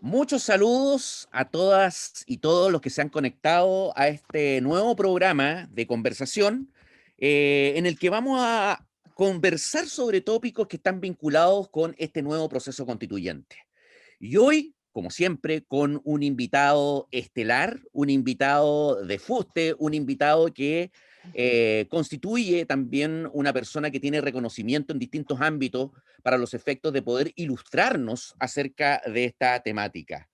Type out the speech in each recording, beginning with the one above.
Muchos saludos a todas y todos los que se han conectado a este nuevo programa de conversación en el que vamos a conversar sobre tópicos que están vinculados con este nuevo proceso constituyente. Y hoy, como siempre, con un invitado estelar, un invitado de fuste, un invitado que constituye también una persona que tiene reconocimiento en distintos ámbitos para los efectos de poder ilustrarnos acerca de esta temática.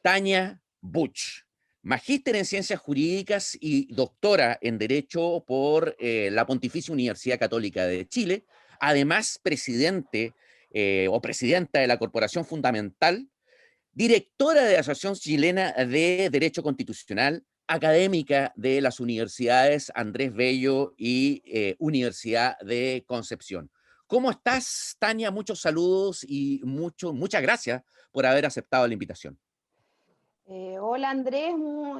Tania Buch, magíster en Ciencias Jurídicas y doctora en Derecho por la Pontificia Universidad Católica de Chile, además presidente o presidenta de la Corporación Fundamental, directora de la Asociación Chilena de Derecho Constitucional, académica de las universidades Andrés Bello y Universidad de Concepción. ¿Cómo estás, Tania? Muchos saludos y muchas gracias por haber aceptado la invitación. Hola Andrés,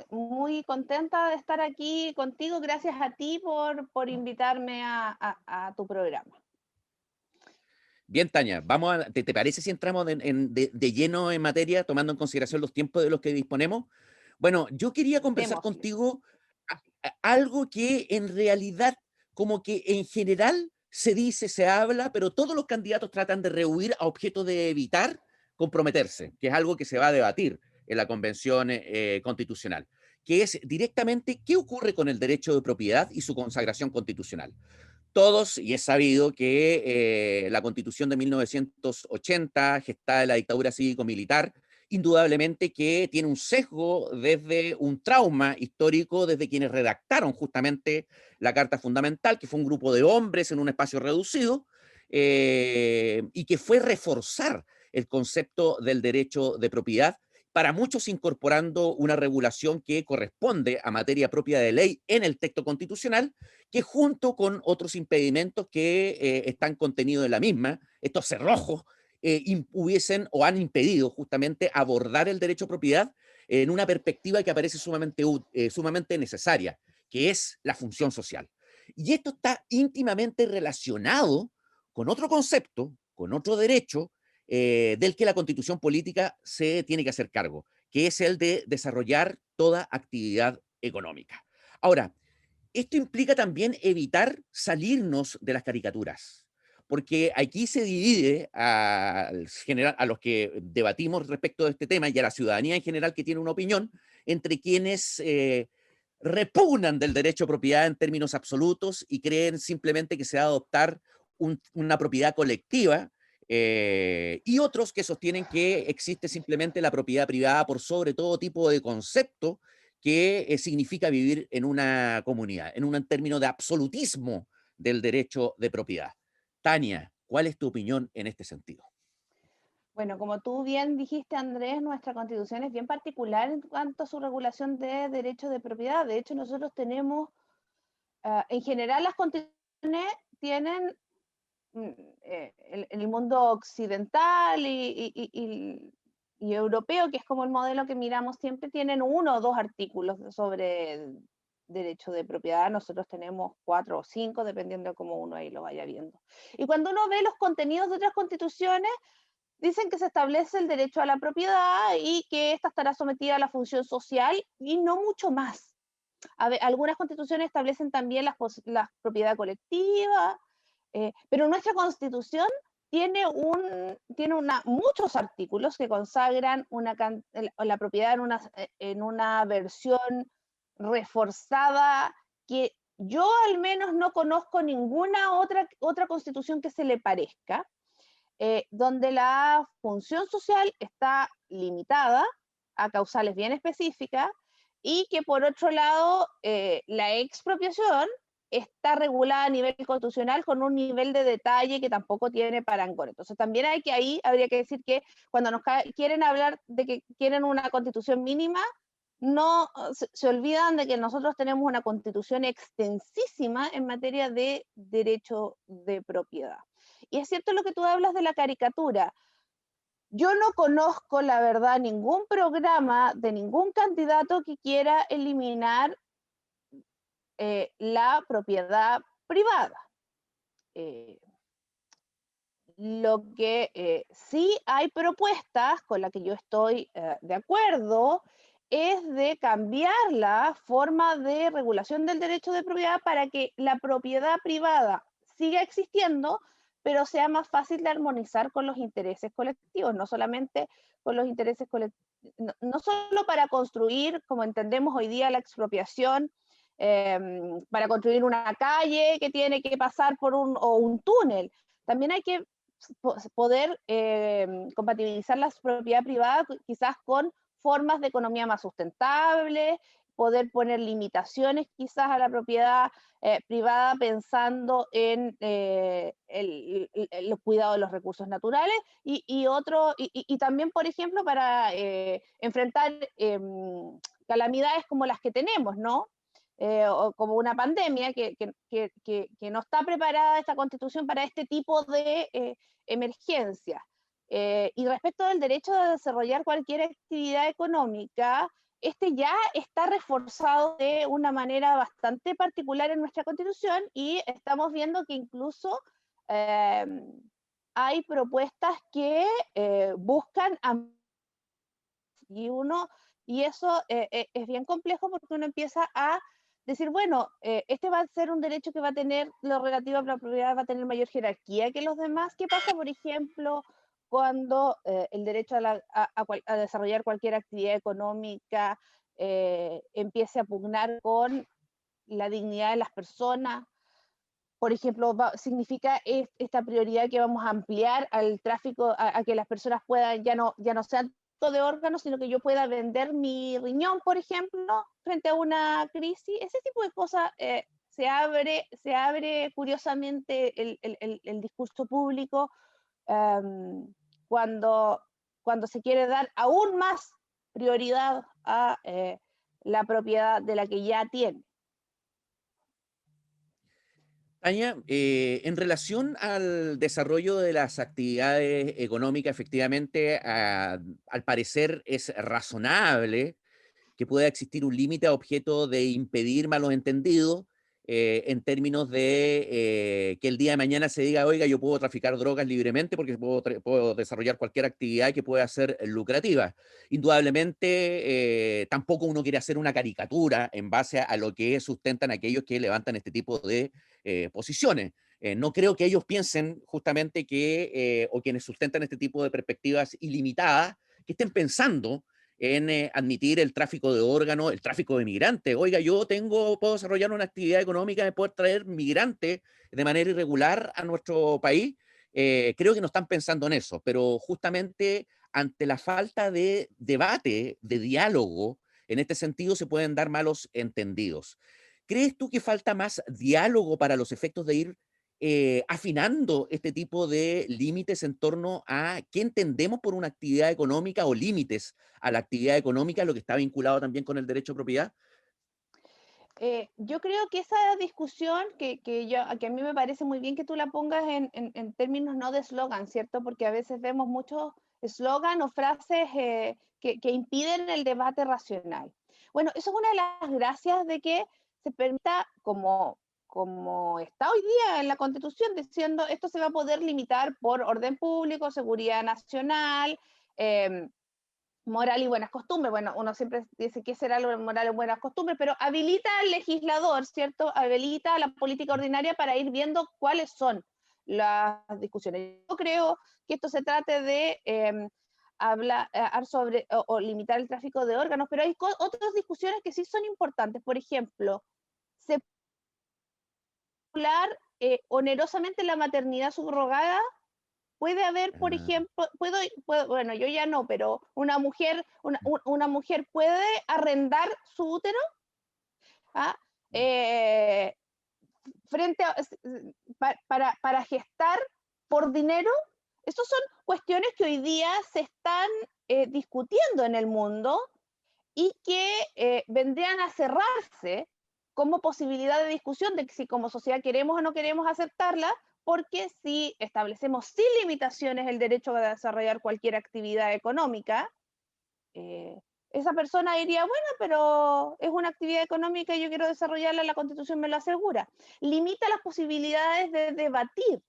muy contenta de estar aquí contigo. Gracias a ti por invitarme a tu programa. Bien, Tania, ¿te parece si entramos de lleno en materia, tomando en consideración los tiempos de los que disponemos? Bueno, yo quería conversar Démosle. contigo algo que en realidad, como que en general se dice, se habla, pero todos los candidatos tratan de rehuir a objeto de evitar comprometerse, que es algo que se va a debatir en la Convención Constitucional, que es directamente qué ocurre con el derecho de propiedad y su consagración constitucional. Todos, y es sabido que la Constitución de 1980, gestada en la dictadura cívico-militar, indudablemente que tiene un sesgo desde un trauma histórico, desde quienes redactaron justamente la Carta Fundamental, que fue un grupo de hombres en un espacio reducido, y que fue reforzar el concepto del derecho de propiedad, para muchos incorporando una regulación que corresponde a materia propia de ley en el texto constitucional, que junto con otros impedimentos que están contenidos en la misma, estos cerrojos, hubiesen o han impedido justamente abordar el derecho a propiedad en una perspectiva que aparece sumamente necesaria, que es la función social. Y esto está íntimamente relacionado con otro concepto, con otro derecho, del que la constitución política se tiene que hacer cargo, que es el de desarrollar toda actividad económica. Ahora, esto implica también evitar salirnos de las caricaturas, porque aquí se divide a los que debatimos respecto de este tema y a la ciudadanía en general que tiene una opinión, entre quienes repugnan del derecho a propiedad en términos absolutos y creen simplemente que se va a adoptar una propiedad colectiva, y otros que sostienen que existe simplemente la propiedad privada por sobre todo tipo de concepto que significa vivir en una comunidad, en un término de absolutismo del derecho de propiedad. Tania, ¿cuál es tu opinión en este sentido? Bueno, como tú bien dijiste, Andrés, nuestra constitución es bien particular en cuanto a su regulación de derechos de propiedad. De hecho, nosotros tenemos, en general, las constituciones tienen en el mundo occidental y europeo, que es como el modelo que miramos siempre, tienen uno o dos artículos sobre el derecho de propiedad. Nosotros tenemos 4 o 5, dependiendo de cómo uno ahí lo vaya viendo. Y cuando uno ve los contenidos de otras constituciones, dicen que se establece el derecho a la propiedad y que ésta estará sometida a la función social y no mucho más. Algunas constituciones establecen también la propiedad colectiva, pero nuestra constitución tiene muchos artículos que consagran la propiedad en una versión reforzada que yo al menos no conozco ninguna otra constitución que se le parezca, donde la función social está limitada a causales bien específicas y que por otro lado la expropiación está regulada a nivel constitucional con un nivel de detalle que tampoco tiene parangón. Entonces también ahí habría que decir que cuando quieren hablar de que quieren una constitución mínima, no se olvidan de que nosotros tenemos una constitución extensísima en materia de derecho de propiedad. Y es cierto lo que tú hablas de la caricatura. Yo no conozco, la verdad, ningún programa de ningún candidato que quiera eliminar la propiedad privada. Eh, Lo que sí hay propuestas con las que yo estoy de acuerdo es de cambiar la forma de regulación del derecho de propiedad para que la propiedad privada siga existiendo, pero sea más fácil de armonizar con los intereses colectivos, no solamente con los intereses colectivos, no solo para construir, como entendemos hoy día, la expropiación, para construir una calle que tiene que pasar por o un túnel. También hay que poder compatibilizar la propiedad privada quizás con formas de economía más sustentables, poder poner limitaciones quizás a la propiedad privada pensando en el cuidado de los recursos naturales y también, por ejemplo, para enfrentar calamidades como las que tenemos, ¿no? O como una pandemia que no está preparada esta constitución para este tipo de emergencias. Y respecto del derecho a desarrollar cualquier actividad económica, este ya está reforzado de una manera bastante particular en nuestra constitución y estamos viendo que incluso eh, hay propuestas que buscan y uno, y eso es bien complejo porque uno empieza a decir, bueno, este va a ser un derecho que va a tener, lo relativo a la propiedad va a tener mayor jerarquía que los demás. ¿Qué pasa, por ejemplo, cuando el derecho a desarrollar cualquier actividad económica empiece a pugnar con la dignidad de las personas? Por ejemplo, significa esta prioridad que vamos a ampliar al tráfico, a que las personas puedan, ya no sean todo de órganos, sino que yo pueda vender mi riñón, por ejemplo, frente a una crisis. Ese tipo de cosas se abre curiosamente el discurso público um, cuando, cuando se quiere dar aún más prioridad a la propiedad de la que ya tiene. Tania, en relación al desarrollo de las actividades económicas, efectivamente, al parecer es razonable que pueda existir un límite a objeto de impedir malos entendidos, en términos de que el día de mañana se diga, oiga, yo puedo traficar drogas libremente porque puedo desarrollar cualquier actividad que pueda ser lucrativa. Indudablemente, tampoco uno quiere hacer una caricatura en base a lo que sustentan aquellos que levantan este tipo de posiciones. No creo que ellos piensen justamente que, o quienes sustentan este tipo de perspectivas ilimitadas, que estén pensando en admitir el tráfico de órganos, el tráfico de migrantes. Oiga, puedo desarrollar una actividad económica de poder traer migrantes de manera irregular a nuestro país. Creo que no están pensando en eso, pero justamente ante la falta de debate, de diálogo, en este sentido se pueden dar malos entendidos. ¿Crees tú que falta más diálogo para los efectos de ir afinando este tipo de límites en torno a qué entendemos por una actividad económica o límites a la actividad económica, lo que está vinculado también con el derecho de propiedad? Yo creo que esa discusión que a mí me parece muy bien que tú la pongas en términos no de eslogan, ¿cierto? Porque a veces vemos muchos eslogan o frases que impiden el debate racional. Bueno, eso es una de las gracias de que se permita, como está hoy día en la Constitución, diciendo esto se va a poder limitar por orden público, seguridad nacional, moral y buenas costumbres. Bueno, uno siempre dice qué será lo de moral y buenas costumbres, pero habilita al legislador, ¿cierto? Habilita a la política ordinaria para ir viendo cuáles son las discusiones. Yo creo que esto se trate de hablar sobre o limitar el tráfico de órganos, pero hay otras discusiones que sí son importantes. Por ejemplo, se puede hablar onerosamente la maternidad subrogada. Puede haber, por Ah, ejemplo, bueno, yo ya no, pero una mujer puede arrendar su útero, ¿ah? Eh, frente a, para gestar por dinero. Estas son cuestiones que hoy día se están discutiendo en el mundo y que vendrían a cerrarse como posibilidad de discusión de si como sociedad queremos o no queremos aceptarla, porque si establecemos sin limitaciones el derecho a desarrollar cualquier actividad económica, eh, esa persona diría, bueno, pero es una actividad económica y yo quiero desarrollarla, la Constitución me lo asegura. Limita las posibilidades de debatir.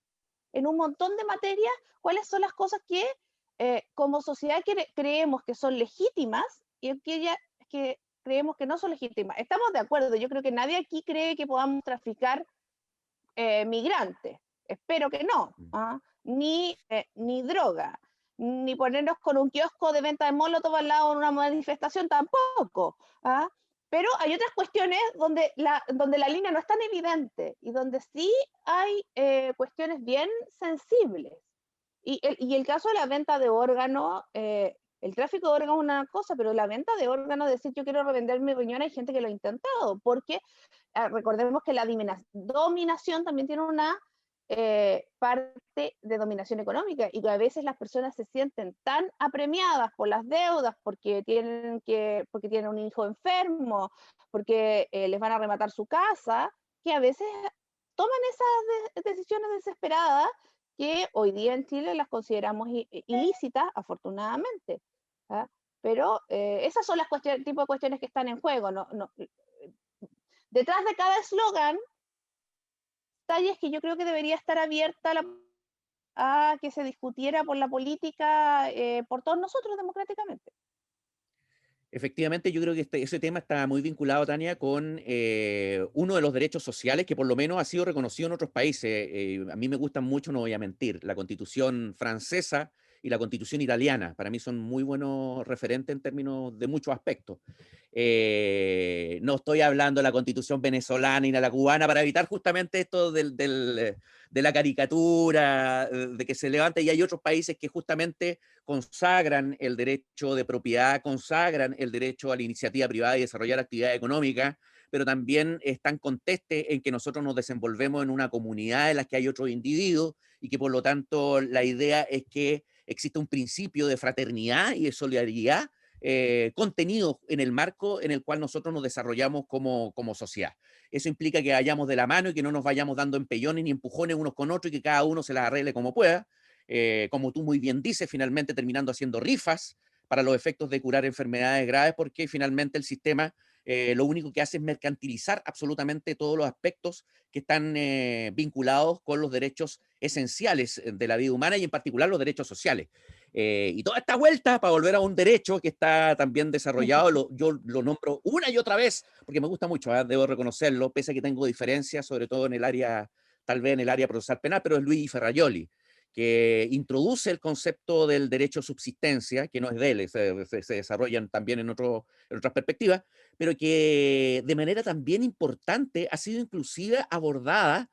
en un montón de materias cuáles son las cosas que como sociedad creemos que son legítimas y aquellas que creemos que no son legítimas. Estamos de acuerdo, yo creo que nadie aquí cree que podamos traficar migrantes, espero que no, ¿ah? Ni droga, ni ponernos con un kiosco de venta de molotov al lado en una manifestación tampoco, ¿ah? Pero hay otras cuestiones donde la línea no es tan evidente y donde sí hay cuestiones bien sensibles. Y el caso de la venta de órganos, el tráfico de órganos es una cosa, pero la venta de órganos, decir yo quiero revender mi riñón, hay gente que lo ha intentado, porque recordemos que la dominación también tiene una parte de dominación económica y que a veces las personas se sienten tan apremiadas por las deudas porque tienen un hijo enfermo, porque les van a rematar su casa, que a veces toman esas decisiones desesperadas que hoy día en Chile las consideramos ilícitas, afortunadamente. ¿Ah? Pero esas son las tipo de cuestiones que están en juego. Detrás de cada eslogan, detalles que yo creo que debería estar abierta a que se discutiera por la política, por todos nosotros democráticamente. Efectivamente, yo creo que ese tema está muy vinculado, Tania, con uno de los derechos sociales que por lo menos ha sido reconocido en otros países. A mí me gustan mucho, no voy a mentir, la Constitución francesa y la Constitución italiana. Para mí son muy buenos referentes en términos de muchos aspectos. No estoy hablando de la Constitución venezolana ni de la cubana para evitar justamente esto de la caricatura, de que se levante, y hay otros países que justamente consagran el derecho de propiedad, consagran el derecho a la iniciativa privada y desarrollar actividad económica, pero también están contestes en que nosotros nos desenvolvemos en una comunidad en la que hay otros individuos y que por lo tanto la idea es que existe un principio de fraternidad y de solidaridad contenido en el marco en el cual nosotros nos desarrollamos como sociedad. Eso implica que vayamos de la mano y que no nos vayamos dando empellones ni empujones unos con otros y que cada uno se las arregle como pueda. Como tú muy bien dices, finalmente terminando haciendo rifas para los efectos de curar enfermedades graves, porque finalmente el sistema lo único que hace es mercantilizar absolutamente todos los aspectos que están vinculados con los derechos esenciales de la vida humana y en particular los derechos sociales. Y toda esta vuelta para volver a un derecho que está también desarrollado, yo lo nombro una y otra vez, porque me gusta mucho, debo reconocerlo, pese a que tengo diferencias, sobre todo en el área, tal vez en el área procesal penal, pero es Luigi Ferrajoli, que introduce el concepto del derecho a subsistencia, que no es de él, se desarrollan también en otras perspectivas, pero que de manera también importante ha sido inclusive abordada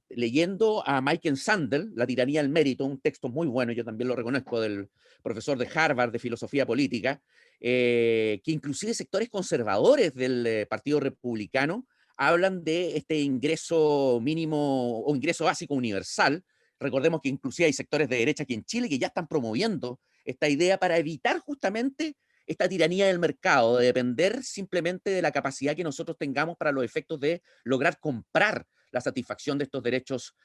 leyendo a Michael Sandel, La tiranía del mérito, un texto muy bueno, yo también lo reconozco, del profesor de Harvard de filosofía política, que inclusive sectores conservadores del Partido Republicano hablan de este ingreso mínimo o ingreso básico universal. Recordemos que inclusive hay sectores de derecha aquí en Chile que ya están promoviendo esta idea para evitar justamente esta tiranía del mercado, de depender simplemente de la capacidad que nosotros tengamos para los efectos de lograr comprar la satisfacción de estos derechos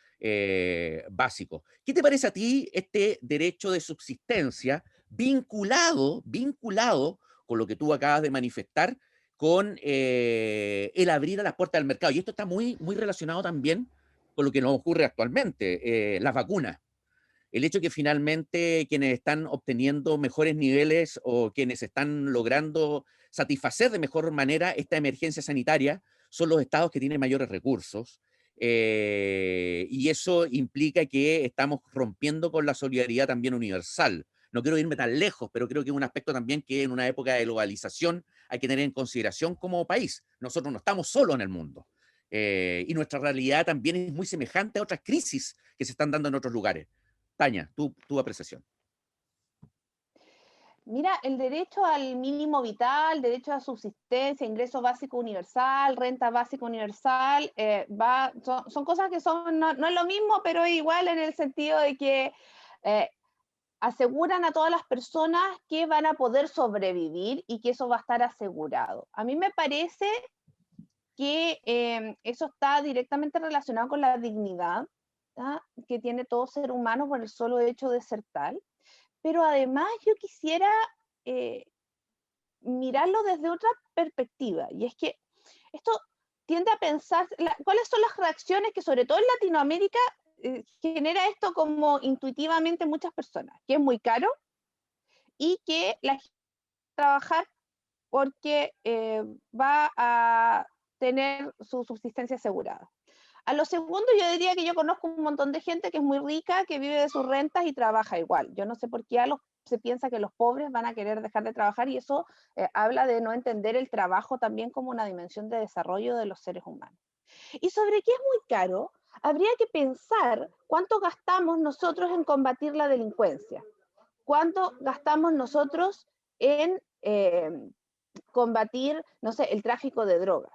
básicos. ¿Qué te parece a ti este derecho de subsistencia vinculado con lo que tú acabas de manifestar, con el abrir a las puertas del mercado? Y esto está muy relacionado también con lo que nos ocurre actualmente, las vacunas. El hecho que finalmente quienes están obteniendo mejores niveles o quienes están logrando satisfacer de mejor manera esta emergencia sanitaria son los estados que tienen mayores recursos. Y eso implica que estamos rompiendo con la solidaridad también universal. No quiero irme tan lejos, pero creo que es un aspecto también que en una época de globalización hay que tener en consideración como país. Nosotros no estamos solos en el mundo. Y nuestra realidad también es muy semejante a otras crisis que se están dando en otros lugares. Tania, tu apreciación. Mira, el derecho al mínimo vital, derecho a subsistencia, ingreso básico universal, renta básica universal, son cosas que no es lo mismo, pero igual en el sentido de que eh, aseguran a todas las personas que van a poder sobrevivir y que eso va a estar asegurado. A mí me parece que eso está directamente relacionado con la dignidad, ¿ah?, que tiene todo ser humano por el solo hecho de ser tal, pero además yo quisiera eh, mirarlo desde otra perspectiva, y es que esto tiende a pensar, ¿cuáles son las reacciones que sobre todo en Latinoamérica genera esto como intuitivamente en muchas personas, que es muy caro y que la gente va a trabajar porque va a tener su subsistencia asegurada. A lo segundo, yo diría que yo conozco un montón de gente que es muy rica, que vive de sus rentas y trabaja igual. Yo no sé por qué se piensa que los pobres van a querer dejar de trabajar y eso habla de no entender el trabajo también como una dimensión de desarrollo de los seres humanos. Y sobre qué es muy caro, habría que pensar cuánto gastamos nosotros en combatir la delincuencia, cuánto gastamos nosotros en combatir, no sé, el tráfico de drogas.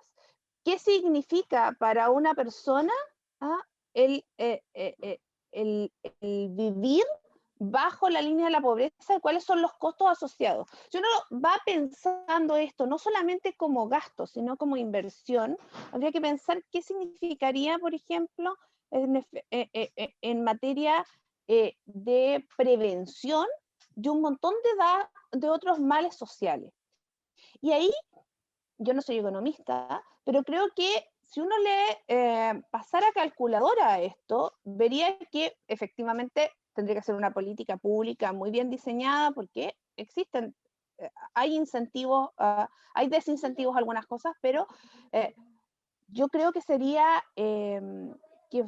¿Qué significa para una persona ah, el, eh, eh, eh, el vivir bajo la línea de la pobreza y cuáles son los costos asociados? Si uno va pensando esto no solamente como gasto, sino como inversión, habría que pensar qué significaría, por ejemplo, en materia de prevención de un montón de otros males sociales. Y ahí yo no soy economista, pero creo que si uno le pasara calculadora a esto, vería que efectivamente tendría que ser una política pública muy bien diseñada porque existen, hay incentivos, hay desincentivos a algunas cosas, pero eh, yo creo que sería que,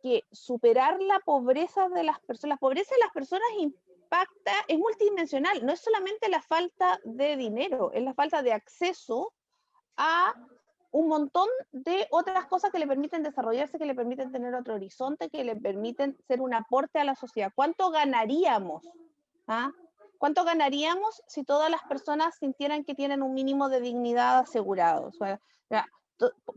que superar la pobreza de las personas. La pobreza de las personas impacta, es multidimensional, no es solamente la falta de dinero, es la falta de acceso a un montón de otras cosas que le permiten desarrollarse, que le permiten tener otro horizonte, que le permiten ser un aporte a la sociedad. ¿Cuánto ganaríamos? ¿Ah? ¿Cuánto ganaríamos si todas las personas sintieran que tienen un mínimo de dignidad asegurado? O sea,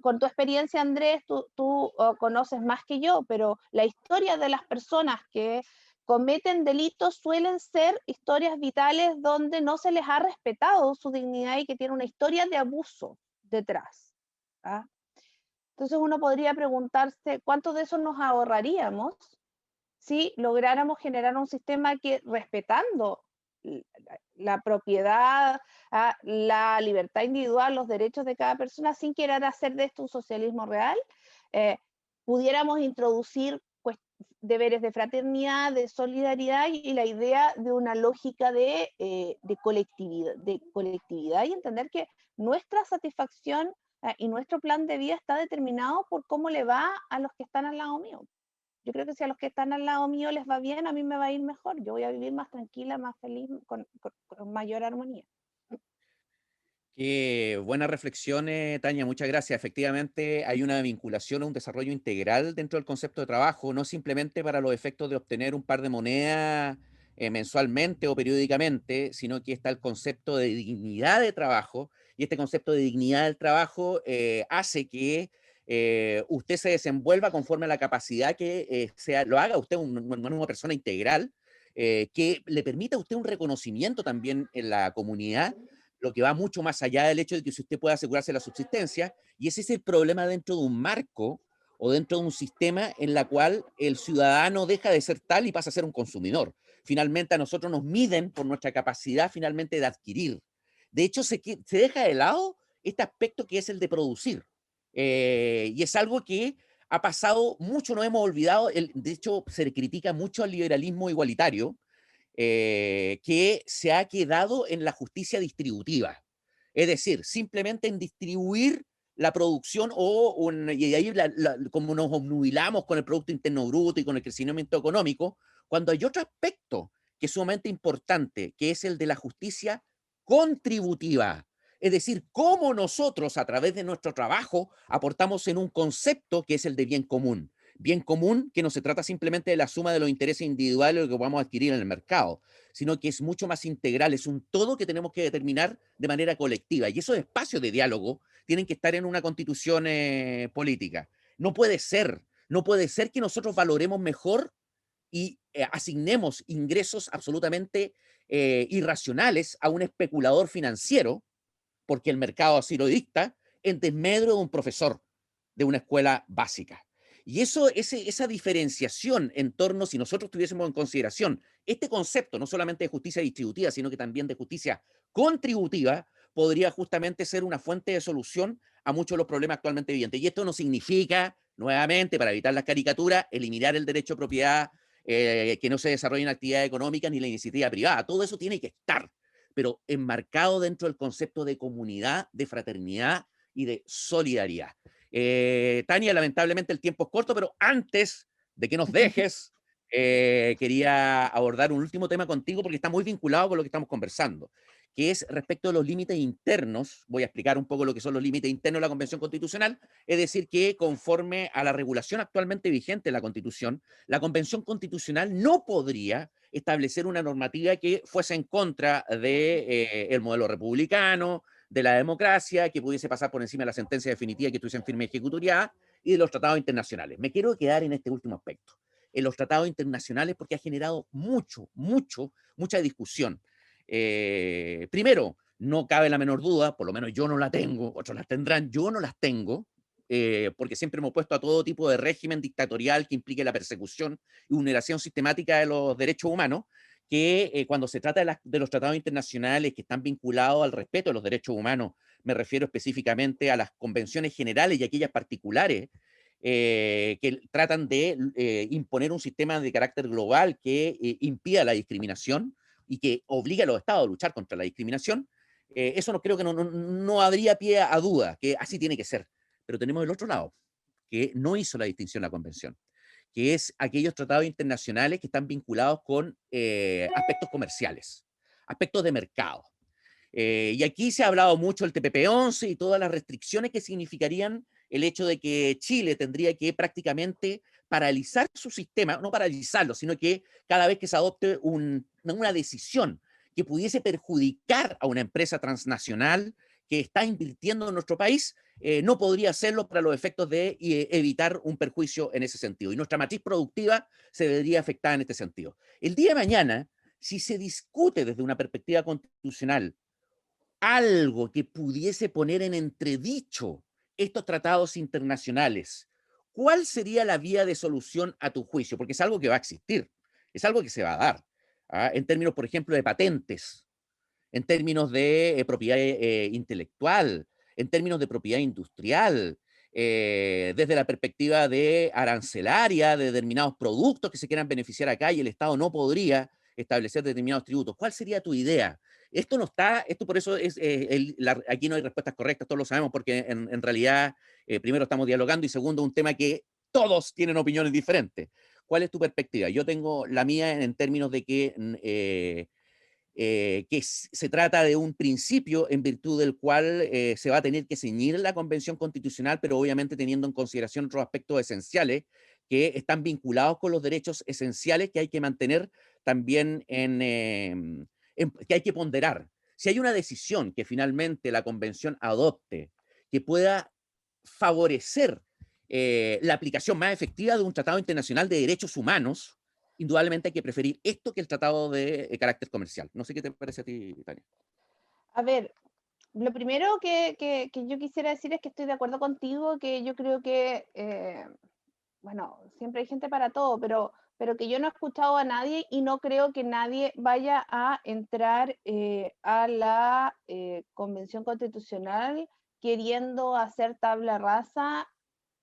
con tu experiencia, Andrés, tú conoces más que yo, pero la historia de las personas que cometen delitos suelen ser historias vitales donde no se les ha respetado su dignidad y que tiene una historia de abuso detrás. ¿Ah? Entonces uno podría preguntarse cuánto de eso nos ahorraríamos si lográramos generar un sistema que respetando la propiedad, la libertad individual, los derechos de cada persona, sin querer hacer de esto un socialismo real, eh, pudiéramos introducir pues, deberes de fraternidad, de solidaridad y la idea de una lógica de colectividad y entender que nuestra satisfacción y nuestro plan de vida está determinado por cómo le va a los que están al lado mío. Yo creo que si a los que están al lado mío les va bien, a mí me va a ir mejor. Yo voy a vivir más tranquila, más feliz, con mayor armonía. Qué buenas reflexiones, Tania, muchas gracias. Efectivamente, hay una vinculación a un desarrollo integral dentro del concepto de trabajo, no simplemente para los efectos de obtener un par de monedas mensualmente o periódicamente, sino que está el concepto de dignidad de trabajo, y este concepto de dignidad del trabajo hace que usted se desenvuelva conforme a la capacidad que lo haga usted una persona integral, que le permita a usted un reconocimiento también en la comunidad, lo que va mucho más allá del hecho de que si usted puede asegurarse la subsistencia, y ese es el problema dentro de un marco o dentro de un sistema en la cual el ciudadano deja de ser tal y pasa a ser un consumidor. Finalmente a nosotros nos miden por nuestra capacidad finalmente de adquirir. De hecho, se deja de lado este aspecto que es el de producir. Y es algo que ha pasado mucho, no hemos olvidado, de hecho se le critica mucho al liberalismo igualitario, que se ha quedado en la justicia distributiva. Es decir, simplemente en distribuir la producción y ahí como nos obnubilamos con el Producto Interno Bruto y con el crecimiento económico, cuando hay otro aspecto que es sumamente importante, que es el de la justicia contributiva. Es decir, cómo nosotros a través de nuestro trabajo aportamos en un concepto que es el de bien común que no se trata simplemente de la suma de los intereses individuales que podamos adquirir en el mercado, sino que es mucho más integral, es un todo que tenemos que determinar de manera colectiva. Y esos espacios de diálogo tienen que estar en una constitución política. No puede ser que nosotros valoremos mejor y asignemos ingresos absolutamente irracionales a un especulador financiero, porque el mercado así lo dicta, en desmedro de un profesor de una escuela básica. Y esa diferenciación en torno, si nosotros tuviésemos en consideración este concepto, no solamente de justicia distributiva, sino que también de justicia contributiva, podría justamente ser una fuente de solución a muchos de los problemas actualmente vigentes. Y esto no significa, nuevamente, para evitar las caricaturas, eliminar el derecho de propiedad, que no se desarrollen actividades económicas ni la iniciativa privada. Todo eso tiene que estar, pero enmarcado dentro del concepto de comunidad, de fraternidad y de solidaridad. Tania, lamentablemente el tiempo es corto, pero antes de que nos dejes, quería abordar un último tema contigo porque está muy vinculado con lo que estamos conversando, que es respecto de los límites internos. Voy a explicar un poco lo que son los límites internos de la Convención Constitucional, es decir, que conforme a la regulación actualmente vigente en la Constitución, la Convención Constitucional no podría establecer una normativa que fuese en contra de el modelo republicano, de la democracia, que pudiese pasar por encima de la sentencia definitiva que estuviese en firme ejecutoriedad y de los tratados internacionales. Me quiero quedar en este último aspecto, en los tratados internacionales, porque ha generado mucha discusión. Primero, no cabe la menor duda, por lo menos yo no la tengo, otros las tendrán, yo no las tengo, porque siempre hemos puesto a todo tipo de régimen dictatorial que implique la persecución y vulneración sistemática de los derechos humanos, que cuando se trata de los tratados internacionales que están vinculados al respeto de los derechos humanos, me refiero específicamente a las convenciones generales y aquellas particulares que tratan de imponer un sistema de carácter global que impida la discriminación y que obliga a los estados a luchar contra la discriminación, eso no creo que no habría pie a duda, que así tiene que ser. Pero tenemos el otro lado, que no hizo la distinción la convención, que es aquellos tratados internacionales que están vinculados con aspectos comerciales, aspectos de mercado. Y aquí se ha hablado mucho del TPP-11 y todas las restricciones que significarían el hecho de que Chile tendría que prácticamente paralizar su sistema, no paralizarlo, sino que cada vez que se adopte una decisión que pudiese perjudicar a una empresa transnacional que está invirtiendo en nuestro país, no podría hacerlo para los efectos de evitar un perjuicio en ese sentido. Y nuestra matriz productiva se vería afectada en este sentido. El día de mañana, si se discute desde una perspectiva constitucional algo que pudiese poner en entredicho estos tratados internacionales, ¿cuál sería la vía de solución a tu juicio? Porque es algo que va a existir, es algo que se va a dar, ¿ah? En términos, por ejemplo, de patentes, en términos de propiedad intelectual, en términos de propiedad industrial, desde la perspectiva de arancelaria, de determinados productos que se quieran beneficiar acá y el Estado no podría establecer determinados tributos. ¿Cuál sería tu idea? Esto no está, esto por eso es, aquí no hay respuestas correctas, todos lo sabemos, porque en realidad, primero estamos dialogando y segundo, un tema que todos tienen opiniones diferentes. ¿Cuál es tu perspectiva? Yo tengo la mía en términos de que se trata de un principio en virtud del cual se va a tener que ceñir la Convención Constitucional, pero obviamente teniendo en consideración otros aspectos esenciales que están vinculados con los derechos esenciales que hay que mantener también que hay que ponderar. Si hay una decisión que finalmente la Convención adopte que pueda favorecer la aplicación más efectiva de un tratado internacional de derechos humanos, indudablemente hay que preferir esto que el tratado de carácter comercial. No sé qué te parece a ti, Tania. A ver, lo primero que yo quisiera decir es que estoy de acuerdo contigo, que yo creo que, bueno, siempre hay gente para todo, pero que yo no he escuchado a nadie y no creo que nadie vaya a entrar a la Convención Constitucional queriendo hacer tabla rasa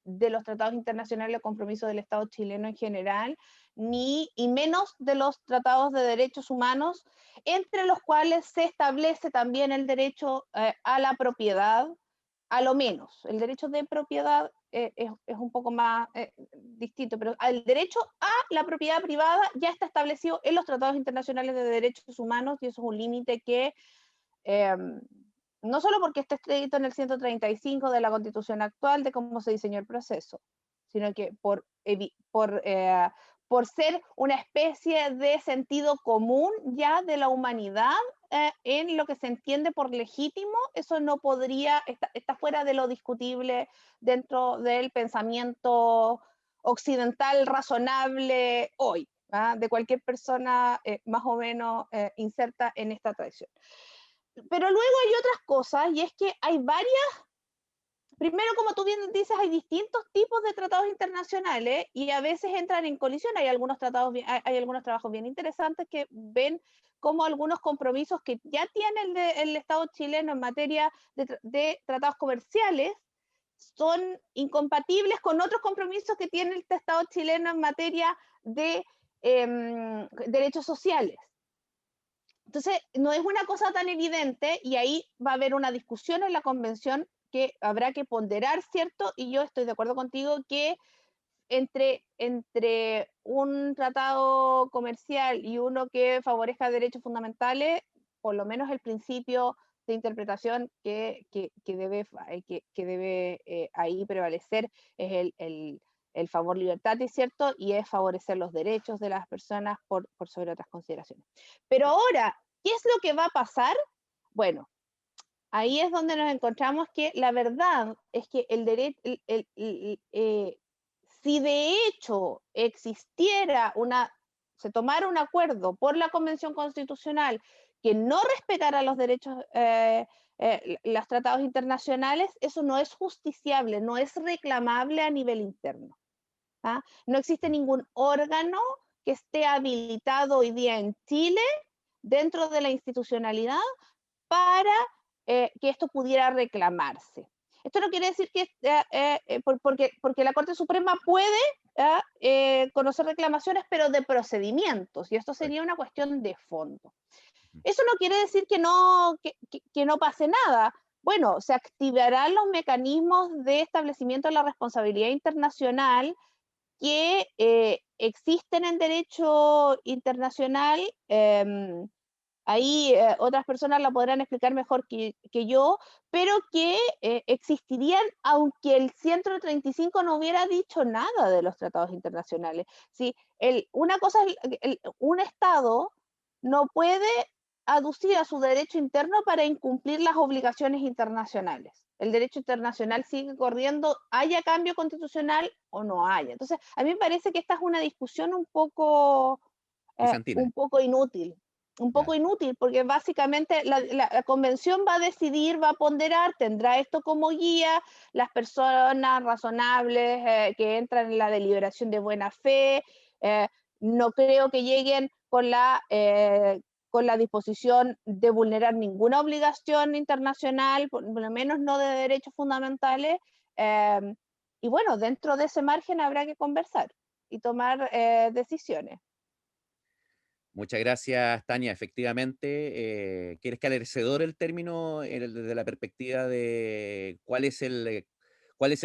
de los tratados internacionales o compromisos del Estado chileno en general, ni y menos de los tratados de derechos humanos, entre los cuales se establece también el derecho a la propiedad, a lo menos. El derecho de propiedad es un poco más distinto, pero el derecho a la propiedad privada ya está establecido en los tratados internacionales de derechos humanos y eso es un límite que no solo porque está escrito en el 135 de la Constitución actual de cómo se diseñó el proceso, sino que por ser una especie de sentido común ya de la humanidad en lo que se entiende por legítimo, eso no podría, está fuera de lo discutible dentro del pensamiento occidental razonable hoy, de cualquier persona más o menos inserta en esta tradición. Pero luego hay otras cosas y es que hay varias, primero como tú bien dices, hay distintos tipos de tratados internacionales y a veces entran en colisión. Hay algunos tratados, hay algunos trabajos bien interesantes que ven como algunos compromisos que ya tiene el Estado chileno en materia de tratados comerciales son incompatibles con otros compromisos que tiene el Estado chileno en materia de derechos sociales. Entonces, no es una cosa tan evidente y ahí va a haber una discusión en la convención que habrá que ponderar, ¿cierto? Y yo estoy de acuerdo contigo que entre un tratado comercial y uno que favorezca derechos fundamentales, por lo menos el principio de interpretación que debe ahí prevalecer es el favor libertatis, ¿cierto? Y es favorecer los derechos de las personas por sobre otras consideraciones. Pero ahora, ¿qué es lo que va a pasar? Bueno, ahí es donde nos encontramos que la verdad es que el derecho, si de hecho existiera se tomara un acuerdo por la Convención Constitucional que no respetara los derechos, los tratados internacionales, eso no es justiciable, no es reclamable a nivel interno. ¿Ah? No existe ningún órgano que esté habilitado hoy día en Chile dentro de la institucionalidad para que esto pudiera reclamarse. Esto no quiere decir que, porque la Corte Suprema puede conocer reclamaciones, pero de procedimientos, y esto sería una cuestión de fondo. Eso no quiere decir que no pase nada. Bueno, se activarán los mecanismos de establecimiento de la responsabilidad internacional que existen en derecho internacional. Ahí otras personas la podrán explicar mejor que yo, pero que existirían aunque el 135 no hubiera dicho nada de los tratados internacionales. ¿Sí? Una cosa es, un Estado no puede aducir a su derecho interno para incumplir las obligaciones internacionales. El derecho internacional sigue corriendo, haya cambio constitucional o no haya. Entonces, a mí me parece que esta es una discusión Bizantina. un poco inútil. Un poco Ya. inútil, porque básicamente la convención va a decidir, va a ponderar, tendrá esto como guía, las personas razonables que entran en la deliberación de buena fe, eh, no creo que lleguen con la disposición de vulnerar ninguna obligación internacional, por lo menos no de derechos fundamentales, eh, y bueno, dentro de ese margen habrá que conversar y tomar decisiones. Muchas gracias, Tania. Efectivamente, que esclarecedor el término desde la perspectiva de cuál es el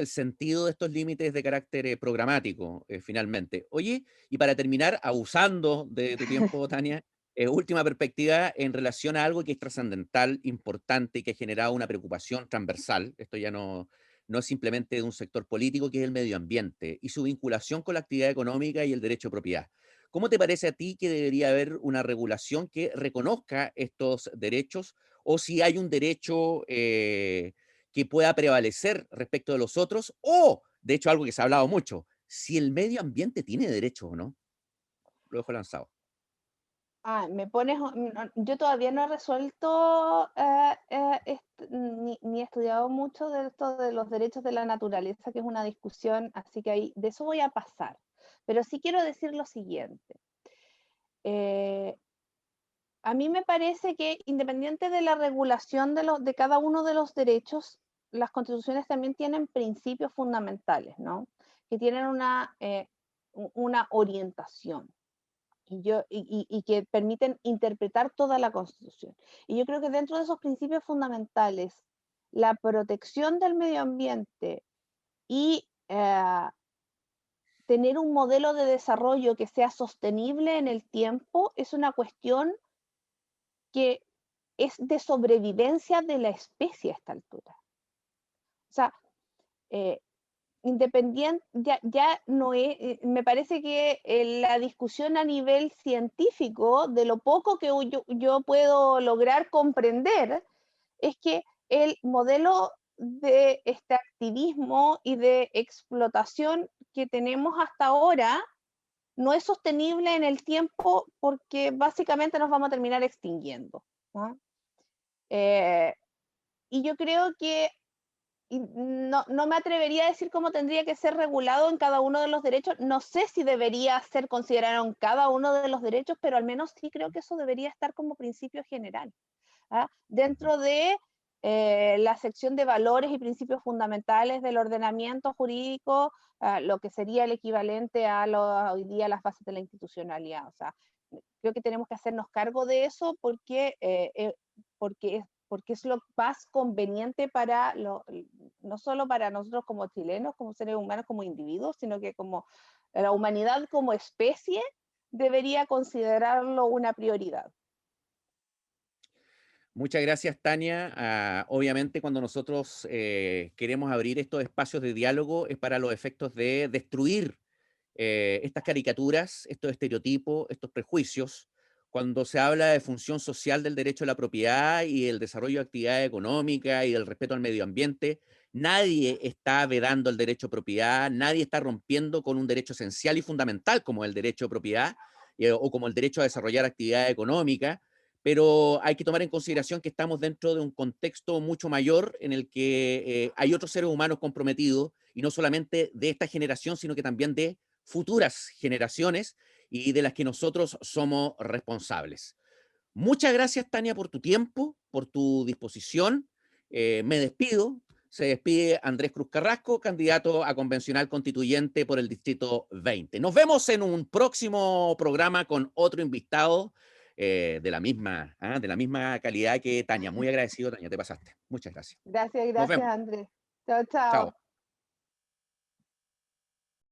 sentido de estos límites de carácter programático, finalmente. Oye, y para terminar, abusando de tu tiempo, Tania, última perspectiva en relación a algo que es trascendental, importante y que ha generado una preocupación transversal. Esto ya no es simplemente de un sector político, que es el medio ambiente y su vinculación con la actividad económica y el derecho de propiedad. ¿Cómo te parece a ti que debería haber una regulación que reconozca estos derechos o si hay un derecho que pueda prevalecer respecto de los otros? O, de hecho, algo que se ha hablado mucho, si el medio ambiente tiene derechos o no. Lo dejo lanzado. Me pones, yo todavía no he resuelto ni he estudiado mucho de esto de los derechos de la naturaleza, que es una discusión, así que ahí, de eso voy a pasar. Pero sí quiero decir lo siguiente. Eh, a mí me parece que independiente de la regulación de cada uno de los derechos, las constituciones también tienen principios fundamentales, ¿no? Que tienen una orientación y que permiten interpretar toda la Constitución. Y yo creo que dentro de esos principios fundamentales, la protección del medio ambiente y tener un modelo de desarrollo que sea sostenible en el tiempo es una cuestión que es de sobrevivencia de la especie a esta altura. O sea, eh, independiente, ya no es, me parece que la discusión a nivel científico, de lo poco que yo puedo lograr comprender, es que el modelo de extractivismo y de explotación que tenemos hasta ahora no es sostenible en el tiempo porque básicamente nos vamos a terminar extinguiendo, ¿no? Eh, y yo creo que no me atrevería a decir cómo tendría que ser regulado en cada uno de los derechos. No sé si debería ser considerado en cada uno de los derechos, pero al menos sí creo que eso debería estar como principio general. ¿Ah? Dentro de la sección de valores y principios fundamentales del ordenamiento jurídico, lo que sería el equivalente a hoy día las bases de la institucionalidad. O sea, creo que tenemos que hacernos cargo de eso porque es lo más conveniente para no solo para nosotros como chilenos, como seres humanos, como individuos, sino que como la humanidad como especie debería considerarlo una prioridad. Muchas gracias, Tania. Obviamente, cuando nosotros queremos abrir estos espacios de diálogo es para los efectos de destruir estas caricaturas, estos estereotipos, estos prejuicios. Cuando se habla de función social del derecho a la propiedad y el desarrollo de actividad económica y del respeto al medio ambiente, nadie está vedando el derecho a propiedad, nadie está rompiendo con un derecho esencial y fundamental como el derecho a propiedad o como el derecho a desarrollar actividad económica, pero hay que tomar en consideración que estamos dentro de un contexto mucho mayor en el que hay otros seres humanos comprometidos, y no solamente de esta generación, sino que también de futuras generaciones y de las que nosotros somos responsables. Muchas gracias, Tania, por tu tiempo, por tu disposición. Me despido. Se despide Andrés Cruz Carrasco, candidato a convencional constituyente por el Distrito 20. Nos vemos en un próximo programa con otro invitado de la misma calidad que Tania. Muy agradecido, Tania, te pasaste. Muchas gracias. Gracias, Nos gracias, vemos. Andrés. Chao, chao. Chao.